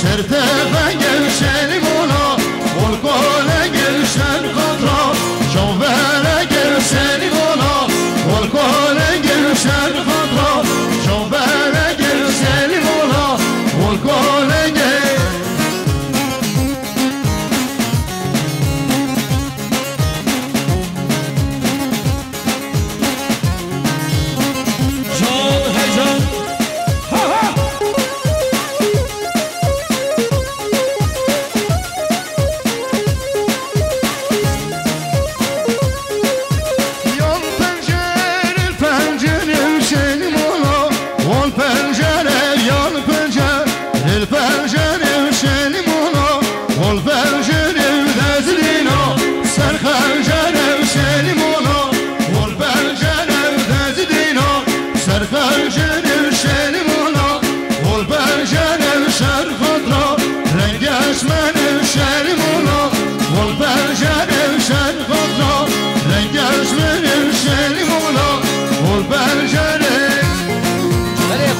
سرتفه گلشن مولا والکل گلشن خطرا شوفر گلشن مولا والکل گلشن خطرا شوفر گلشن مولا والکل گل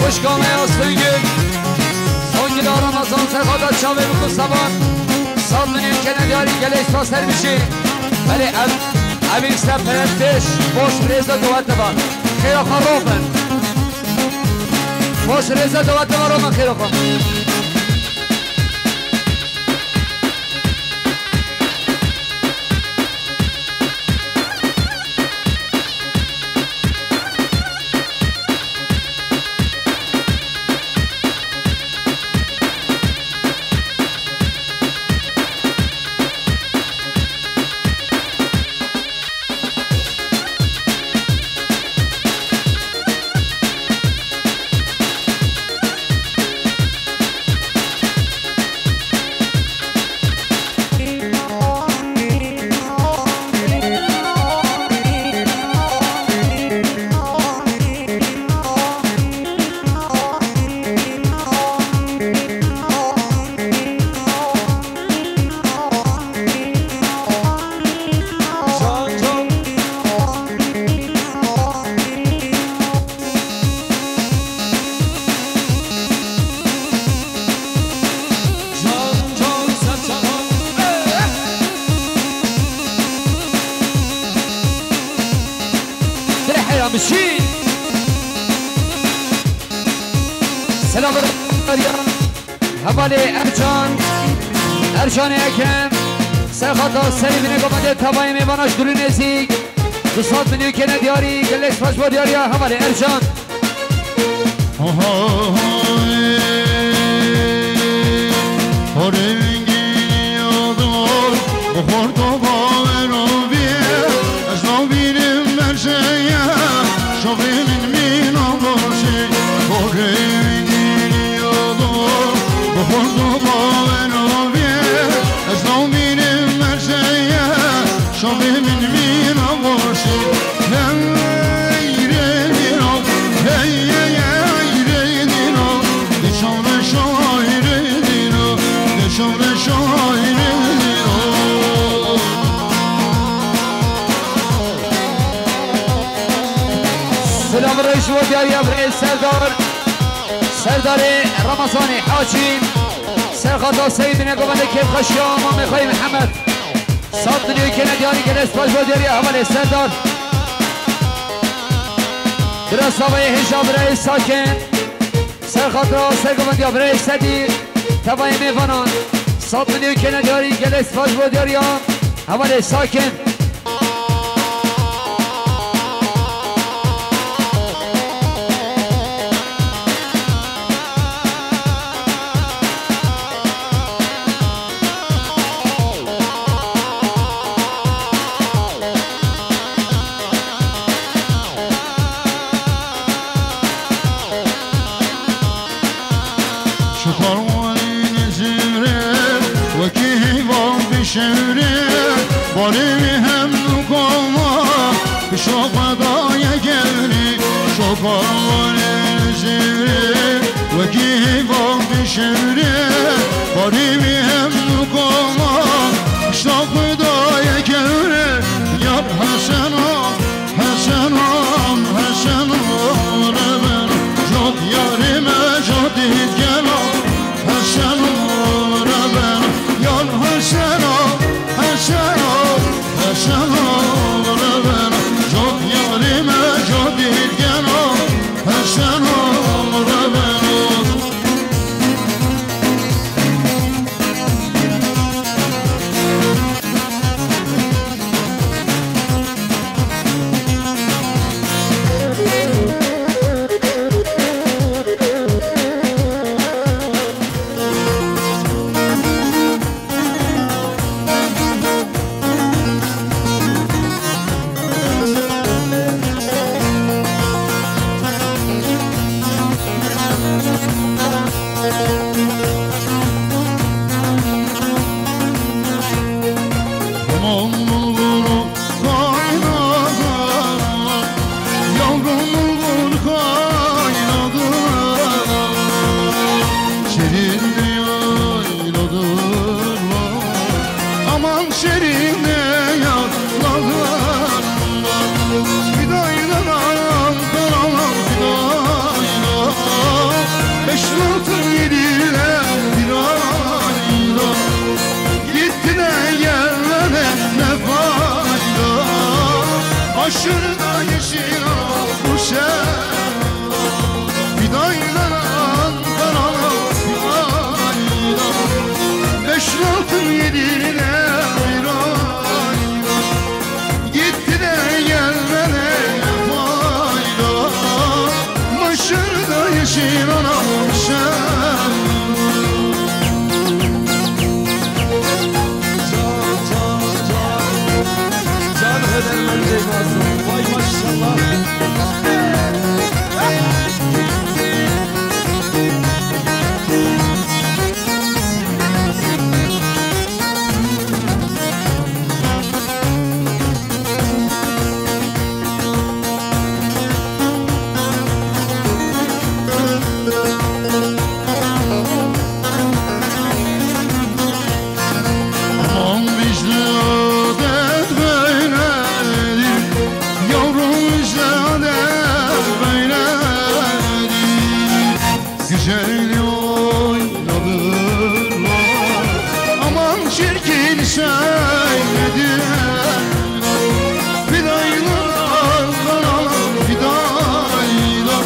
خوشگامه آسفنگل سونگل آرامازان سرخادات شاوه بکن سبان سال منیم که نداری گلیش پاسر میشی ولی اویل سپرتش باش ریزا دوات نبا خیرا خان روفن باش ریزا دوات نبا رومن خیرا خان مشين سلام حوالی ارجان یکم سرخاتا سری بینه گمده تبایی میباناش دوری نزیگ دوستات منیو که ندیاری گلش باش با دیاری حوالی ارجان سلام رئیس و دیاری رئیس سردار رمضانی حاجین سرخاتا سید نگوانده کیف خشیام و میخوای محمد صاد منیوی که ندیاری که نسپاش و دیاری حوالی سردار درست آبای حجاب رئیس ساکن سرخاتا سرگوانده رئیس صدیق تبای میوانان صاد منیوی که ندیاری که نسپاش و دیاری حوالی ساکن Yarim ecadid gel, Hasan çirkin söyledim Fidaylar, fidaylar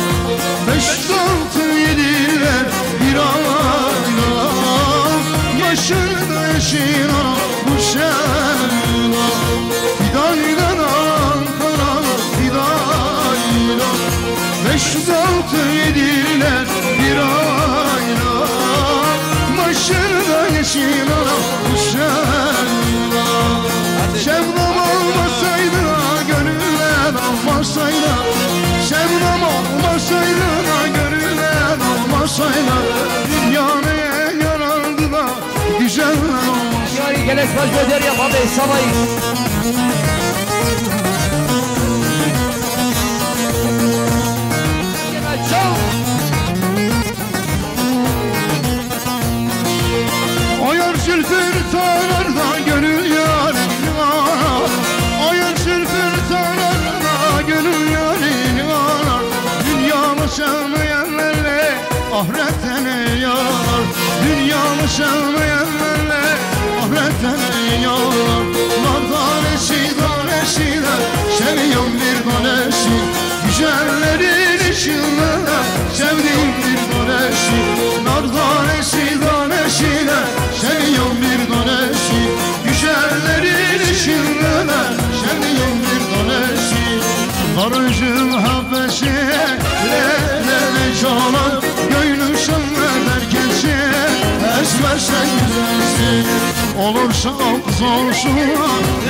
5-6-7'ler bir ayda Başında yaşına bu şehirde Fidaylar Ankara, fidaylar 5-6-7'ler bir ayda Başında yaşına bu şehirde Şevdam olmasaydı, gönülden olmasaydı Şevdam olmasaydı, gönülden olmasaydı Dünya neye yarardı da güzeller olmasaydı Yari gelek baş böder ya babi sabayı Ayar sülfür tarar da gönül yarini arar Ayar sülfür tarar da gönül yarini arar Dünyamı sevmeyenlerle ahirette ne yarar Dünyamı sevmeyenlerle ahirette ne yarar Nar tanesi tanesiyle seviyorum bir tanesi Güzellerin ışığında sevdiğim bir tanesi Nar tanesi tanesiyle seviyorum bir tanesi Güzellerin ışığında sevdiğim bir tanesi Karıcığım habbesi le canan Gönlüm sönmeden kesi esmersen güzelsin Olursa kız olsun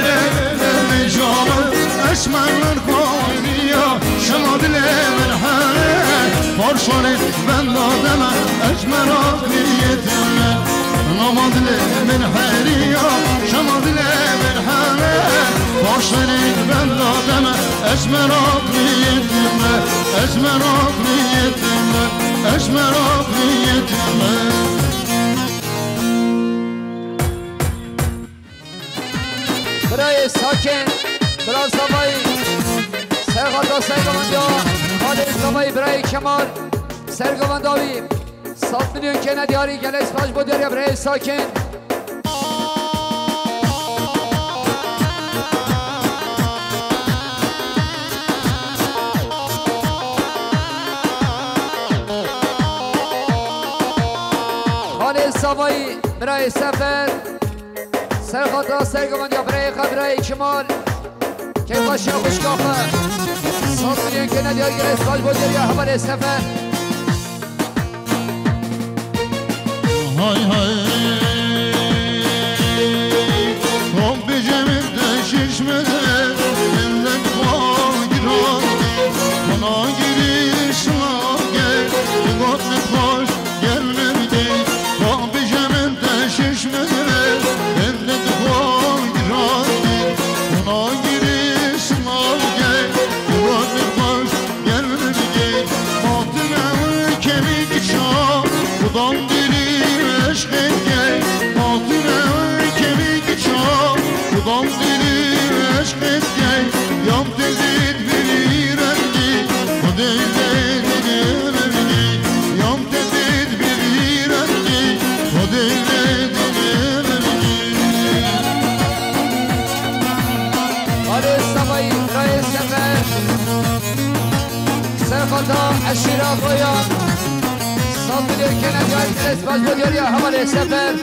le canan Esmerler koyuya şema dile merhale Farsanı ben de deme esmer akliyetimle Nama dile merheriya şema dile merhale Farsanı ben de deme esmer akliyetimle Esmer akliyetimle Esmer akliyetimle Burayı sakin Biraz sabayı Sergata Sergamanda Hadi sabayı burayı Kemal Sergamandavi 7 milyon kene diyarı gelek baş bu derya burayı sakin Hadi sabayı burayı sefer Sergata Sergamanda burayı Kemal Keyf başına hoş kalma 7 milyon kene diyarı gelek baş bu derya Hadi sefer Hay hay Rabbi cemimde şişmede Millet bağıran Bana girişin gel Dikkatli koş gelmedi Rabbi cemimde şişmede Millet bağıran Bana girişin gel Dikkatli koş gelmedi Fatıma kemik çağ Budam dili aşk gel Fatıma kemik çağ Budam dili aşk gel Yam tezit bir rengi O devletin rengi Yam tezit bir rengi O devletin rengi Hadi sabayı burayı sefer Sergata aşira koyan 7 milyon kene diyarı gelek baş bu derya Hadi sefer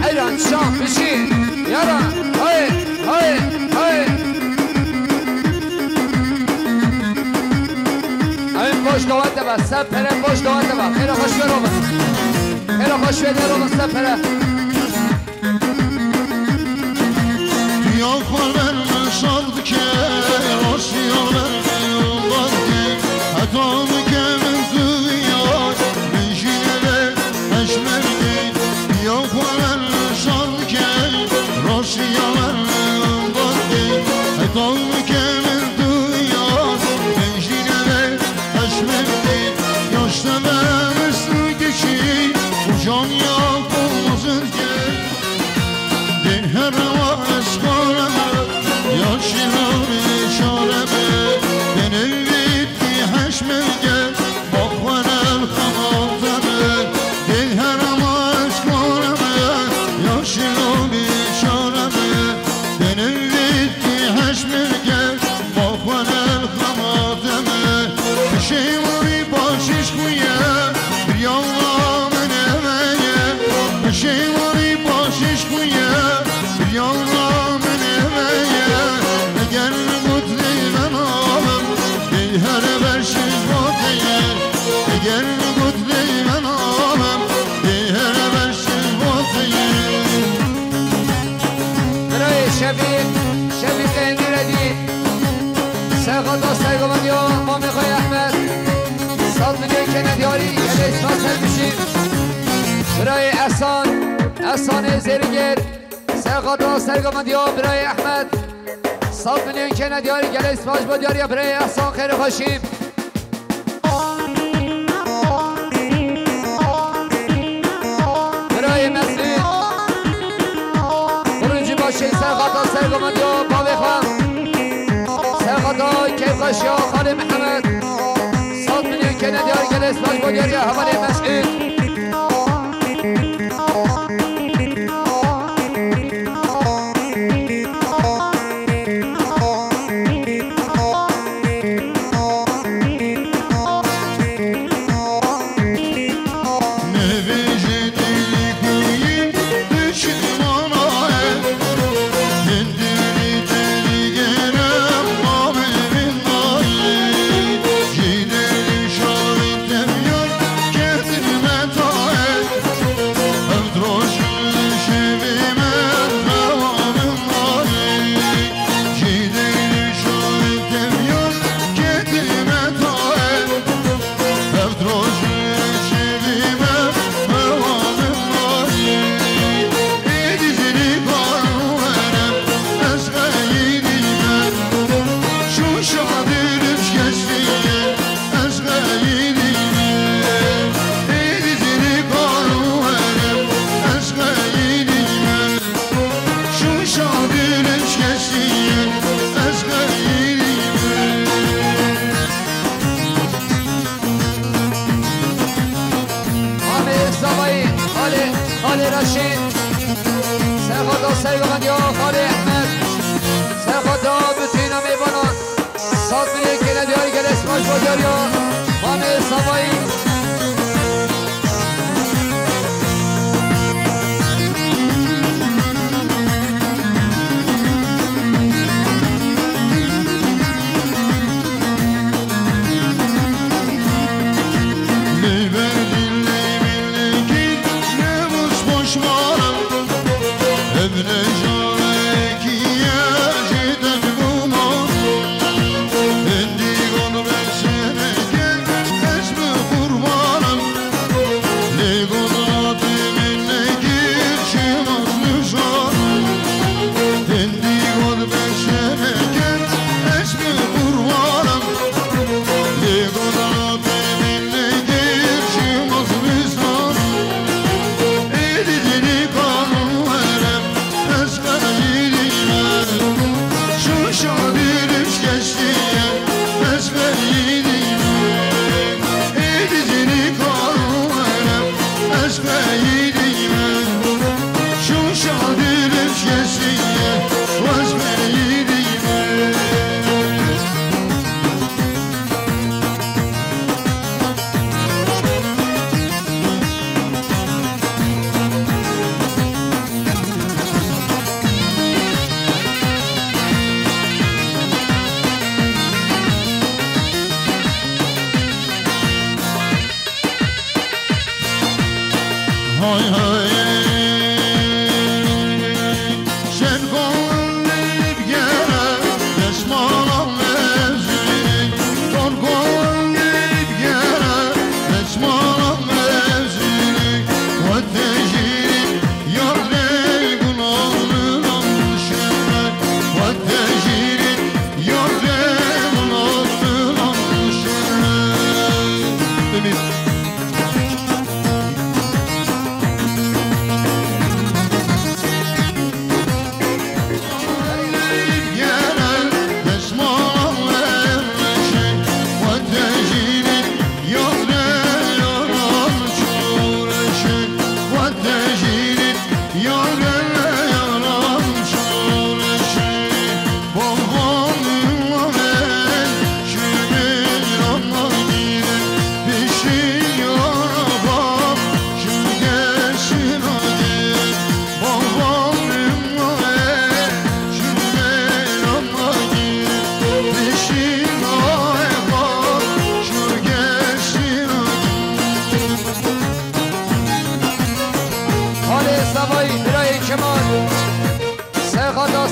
Eyran şah bişi Yara hayır hayır hayır Emin boş davat deme sepere boş davat deme Hele hoş ver olun Hele hoş ver olun sepere Yok var verme sardı ki Rusya verme yoldan ki Hatamı kemin duyuyor Benşinede eşmerdi Yok var verme sardı ki Rusya verme yoldan ki Hatamı kemin duyuyor Benşinede eşmerdi Yaşta ben üstü kişi Bu can yak olmasın احسان زیرگیر سرقاطا سرگمند یا برای احمد 100 میلیون کنه دیاری گل اسماج با دیاری برای احسان خیر خوشیم برای مسعود خروجی باشه سرقاطا سرگمند یا با بخوام سرقاطا کیف خوشی یا خالی محمد 100 میلیون کنه دیاری گل اسماج با دیاری حوالی مسعود خالی رشید سرخدا سرگمند یا خالی احمد سرخدا بطینا میبانان 100 میلیون کنه دیاری گل اسماش با دیاری مامی سوایی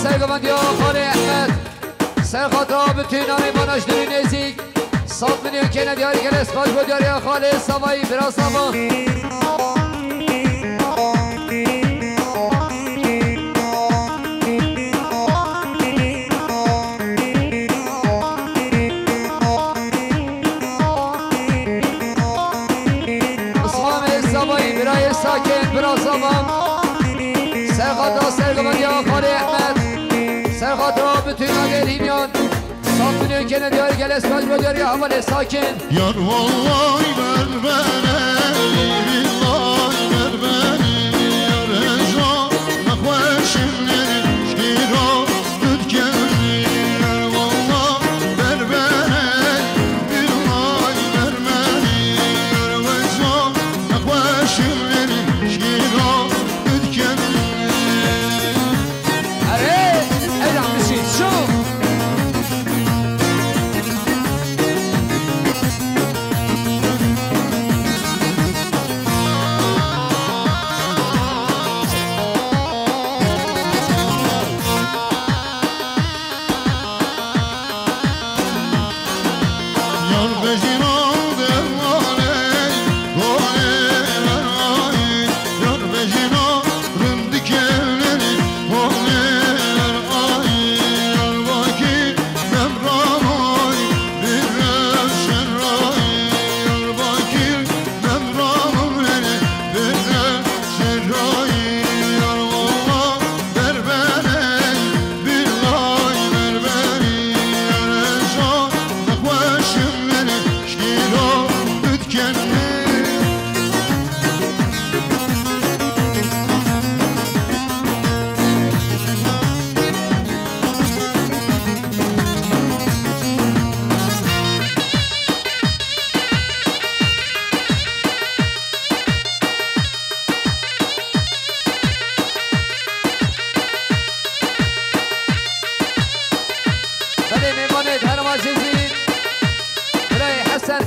سرگمند یا خالی احمد سرخاطا بطینا میباناش داری نزیک 100 میلیون کنه دیاری گل اسماش با دیاری خالی سوایی برا سوا برای ساکن براسامم سرخاطر سرگمان یا خالی احمد سرخاطر بتوینا گریمیان ساکنیون که ندیاری گل اسماج بودیاری حوال ساکن یار والله بربره بالله بربره یار ازا نخوشم نشگیرا دود کنی یار والله بربره بالله بربره یار ازا نخوشم نشگیرا دود کنی اره ایران بشید شو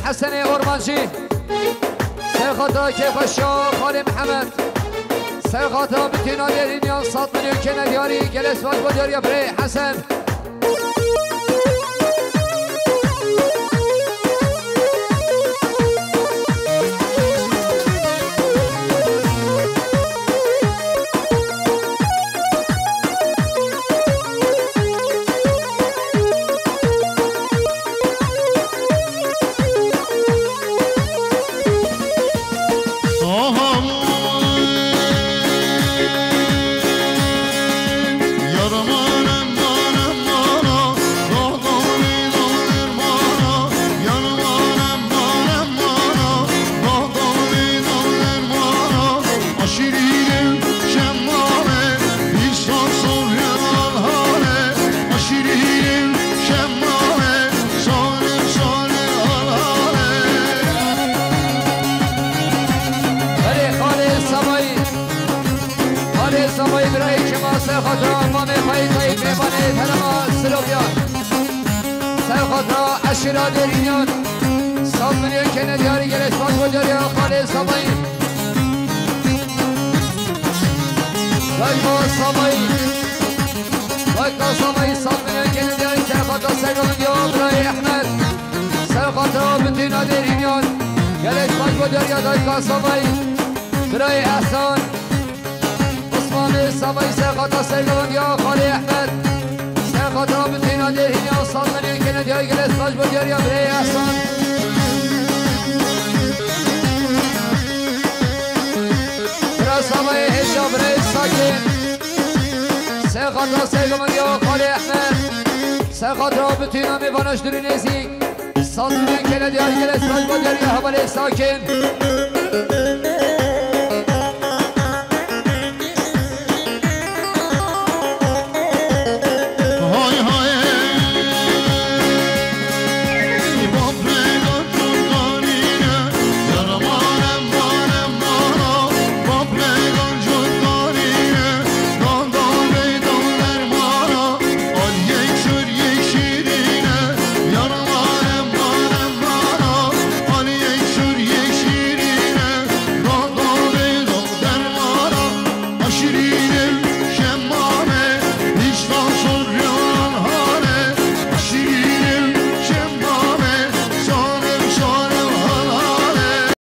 حسن اورمانجی سرخاطر که خوشا خالی محمد سرخاطر بتینا دیرینیان 100 میلیون که ندیاری گلس باج بودیاری برای حسن سمایی برای شما سرخاطر امام خواهی تایید میمانه تنما سلوبیان سرخاطر اشیرا دیرینیان 100 میلیون که ندیاری گلش باز بجاری خالی سمایی لایکا سمایی لایکا سمایی 100 میلیون که ندیاری سرخاطر سرگمندیان برای احمد سرخاطر بنتینا دیرینیان گلش باز بجاری لایکا سمایی برای احسان سمایی سرخاطر سرگمند یا خالی احمد سرخاطر بتینا دیرین یا 100 میلیون که ندیاری گلس باج بودیاری برای احسان برای سمایی حجا برای ساکن سرخاطر سرگمند یا خالی احمد سرخاطر بتینا میبانش دوری نزیک 100 میلیون که ندیاری گلس باج بودیاری حوالی ساکن